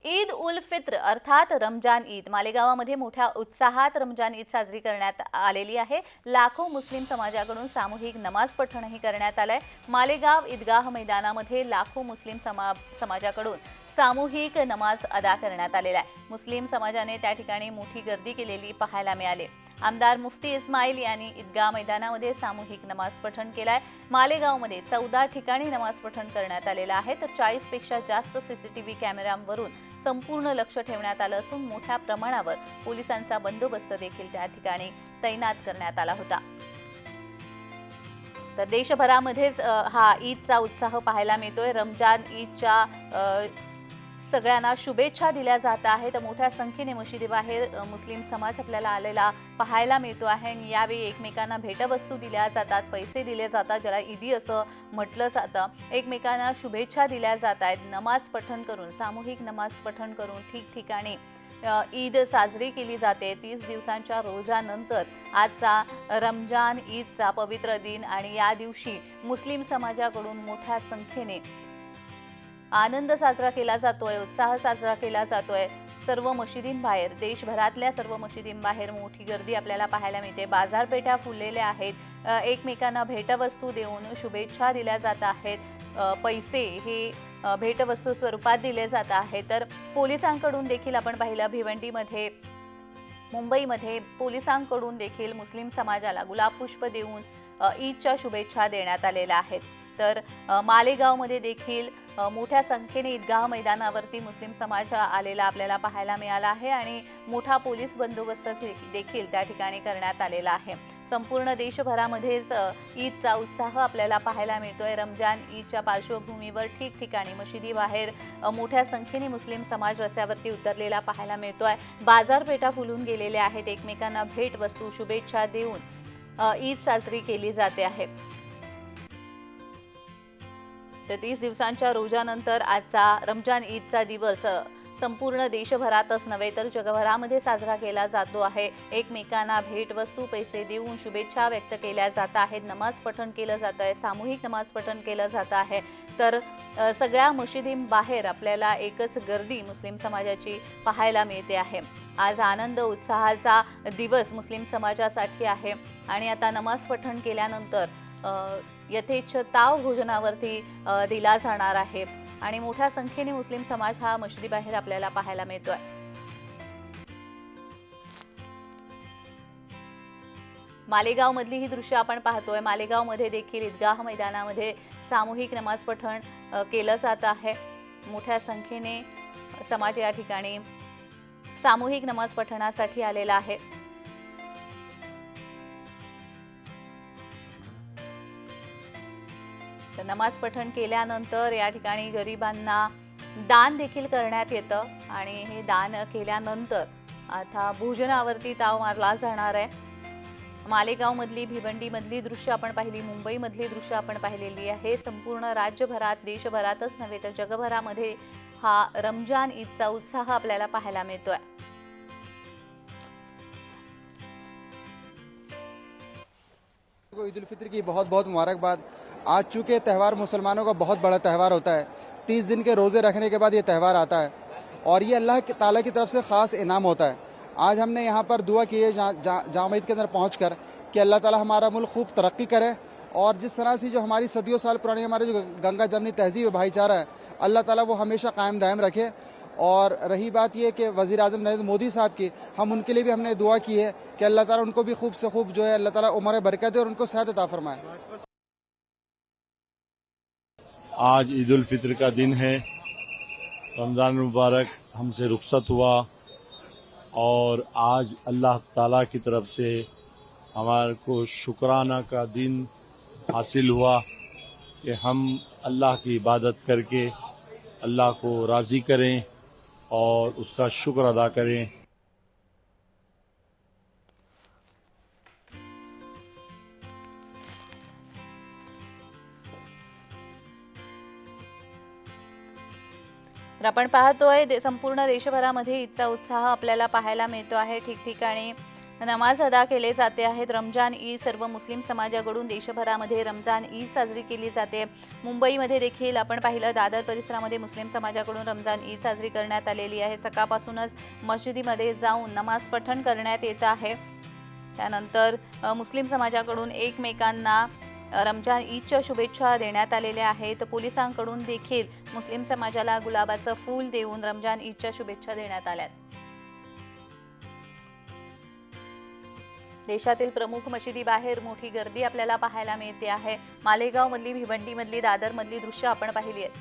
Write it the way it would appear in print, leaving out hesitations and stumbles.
ईद उल फित्र अर्थात रमजान ईद मालेगावामध्ये मोठ्या उत्साहात रमजान ईद साजरी करण्यात आलेली आहे। लाखो मुस्लिम समाजाकडून सामूहिक नमाज पठणही करण्यात आलंय। मालेगाव ईदगाह मैदानामध्ये लाखो मुस्लिम समाजाकडून सामूहिक नमाज अदा करण्यात आलेला आहे। मुस्लिम समाजाने त्या ठिकाणी मोठी गर्दी केलेली पाहायला मिळाली। आमदार मुफ्ती इस्माईल यांनी ईदगाह मैदानामध्ये सामूहिक नमाज पठण केलाय। मालेगावमध्ये 14 ठिकाणी नमाज पठण करण्यात आलेलं आहे, तर 40 पेक्षा जास्त सीसीटीव्ही कॅमेऱ्यांवरून संपूर्ण लक्ष ठेवण्यात आलं असून मोठ्या प्रमाणावर पोलिसांचा बंदोबस्त देखील त्या ठिकाणी तैनात करण्यात आला होता। तर देशभरामध्येच हा ईदचा उत्साह पाहायला मिळतोय। रमजान ईदच्या सगळ्यांना शुभेच्छा दिल्या जात आहेत। मोठ्या संख्येने मशिदीबाहेर मुस्लिम समाज आपल्याला आलेला पाहायला मिळतो आहे आणि यावेळी एकमेकांना भेटवस्तू दिल्या जातात, पैसे दिले जातात, ज्याला ईदी असं म्हटलं जातं। एकमेकांना शुभेच्छा दिल्या जात आहेत। नमाज पठण करून, सामूहिक नमाज पठण करून ठिकठिकाणी ईद साजरी केली जाते। 30 दिवसांच्या रोजानंतर आजचा रमजान ईदचा पवित्र दिन आणि या दिवशी मुस्लिम समाजाकडून मोठ्या संख्येने आनंद साजरा केला जातोय, उत्साह साजरा केला जातोय। सर्व मशिदींबाहेर, देशभरातल्या सर्व मशिदींबाहेर मोठी गर्दी आपल्याला पाहायला मिळते। बाजारपेठा फुललेल्या आहेत। एकमेकांना भेटवस्तू देऊन शुभेच्छा दिल्या जात आहेत। पैसे हे भेटवस्तू स्वरूपात दिले जात आहेत। तर पोलिसांकडून देखील आपण पाहिलं, भिवंडीमध्ये, मुंबईमध्ये पोलिसांकडून देखील मुस्लिम समाजाला गुलाब पुष्प देऊन ईदच्या शुभेच्छा देण्यात आलेल्या आहेत। तर मालेगावमध्ये देखील मोठ्या संख्येने ईदगाह मैदानावरती मुस्लिम समाज आलेला आपल्याला पाहायला मिळाला आहे आणि मोठा पोलीस बंदोबस्त देखील त्या ठिकाणी करण्यात आलेला आहे। संपूर्ण देशभरामध्येच ईदचा उत्साह आपल्याला पाहायला मिळतोय। रमजान ईदच्या पार्श्वभूमीवर ठिकठिकाणी मशिदीबाहेर मोठ्या संख्येने मुस्लिम समाज रस्त्यावरती उतरलेला पाहायला मिळतोय। बाजारपेठा फुलून गेलेल्या आहेत। एकमेकांना भेटवस्तू, शुभेच्छा देऊन ईद साजरी केली जाते आहे। तर 30 दिवसांच्या रोजानंतर आजचा रमजान ईदचा दिवस संपूर्ण देशभरातच नव्हे तर जगभरामध्ये साजरा केला जातो आहे। एकमेकांना भेटवस्तू, पैसे देऊन शुभेच्छा व्यक्त केल्या जात आहेत। नमाज पठण केलं जात आहे, सामूहिक नमाज पठण केलं जात आहे। तर सगळ्या मशिदींबाहेर आपल्याला एकच गर्दी मुस्लिम समाजाची पाहायला मिळते आहे। आज आनंद उत्साहाचा दिवस मुस्लिम समाजासाठी आहे आणि आता नमाज पठण केल्यानंतर यथेच्छ ताव भोजनावरती दिला जाणार आहे आणि मोठ्या संख्येने मुस्लिम समाज हा मशिदीबाहेर आपल्याला पाहायला मिळतोय। मालेगाव मधली ही दृश्य आपण पाहतोय। मालेगावमध्ये देखील ईदगाह मैदानामध्ये सामूहिक नमाज पठण केलं जात आहे। मोठ्या संख्येने समाज या ठिकाणी सामूहिक नमाज पठणासाठी आलेला आहे। तर नमाज पठण केल्यानंतर या ठिकाणी गरिबांना दान देखील करण्यात येतं आणि हे दान केल्यानंतर आता भोजनावरती ताव मारला जाणार आहे। मालेगाव मधली, भिवंडी मधली दृश्य आपण पाहिली, मुंबई मधली दृश्य आपण पाहिलेली आहे। संपूर्ण राज्यभरात, देशभरातच नव्हे तर जगभरामध्ये हा रमजान ईदचा उत्साह आपल्याला पाहायला मिळतोय। ईद उल फित्र की बहुत बहुत मुबारकबाद। आज चूंकि त्यौहार मुसलमानों का बहुत बड़ा त्यौहार होता है, 30 दिन के रोज़े रखने के बाद ये त्यौहार आता है और ये अल्लाह ताला की तरफ से ख़ास इनाम होता है। आज हमने यहाँ पर दुआ की है जामा ईद के अंदर पहुँचकर कि अल्लाह ताला हमारा मुल्क खूब तरक्की करे और जिस तरह से जो हमारी सदियों साल पुरानी हमारी जो गंगा जमनी तहजीब भाईचारा है, अल्लाह ताला वो हमेशा कायम दायम रखे। और रही बात ये कि वज़ीर आज़म नरेंद्र मोदी साहब की, हम उनके लिए भी हमने दुआ की है कि अल्लाह ताला उनको भी खूब से खूब जो है अल्लाह ताला उम्र बरकत दे और उनको सेहत अता फरमाए। आज ईद उल फित्र का दिन है। रमज़ान मुबारक हमसे रुखसत हुआ और आज अल्लाह ताला की तरफ से हमारे को शुक्राना का दिन हासिल हुआ कि हम अल्लाह की इबादत करके अल्लाह को राज़ी करें और उसका शुक्र अदा करें। आपण पाहतोय संपूर्ण देशभरामध्ये ईदचा उत्साह आपल्याला पाहायला मिळतो आहे। ठिकठिकाणी नमाज अदा केले जाते आहेत। रमजान ईद सर्व मुस्लिम समाजाकडून देशभरामध्ये रमजान ईद साजरी केली जाते। मुंबईमध्ये देखील आपण पाहिलं, दादर परिसरामध्ये मुस्लिम समाजाकडून रमजान ईद साजरी करण्यात आलेली आहे। सकाळपासूनच मशिदीमध्ये जाऊन नमाज पठण करण्यात येत आहे। त्यानंतर मुस्लिम समाजाकडून एकमेकांना रमजान ईदच्या शुभेच्छा देण्यात आलेल्या आहेत। पोलिसांकडून देखील मुस्लिम समाजाला गुलाबाचं फूल देऊन रमजान ईदच्या शुभेच्छा देण्यात आल्यात। देशातील प्रमुख मशिदीबाहेर मोठी गर्दी आपल्याला पाहायला मिळते आहे। मालेगाव मधली, भिवंडी मधली, दादर मधली दृश्य आपण पाहिली आहेत।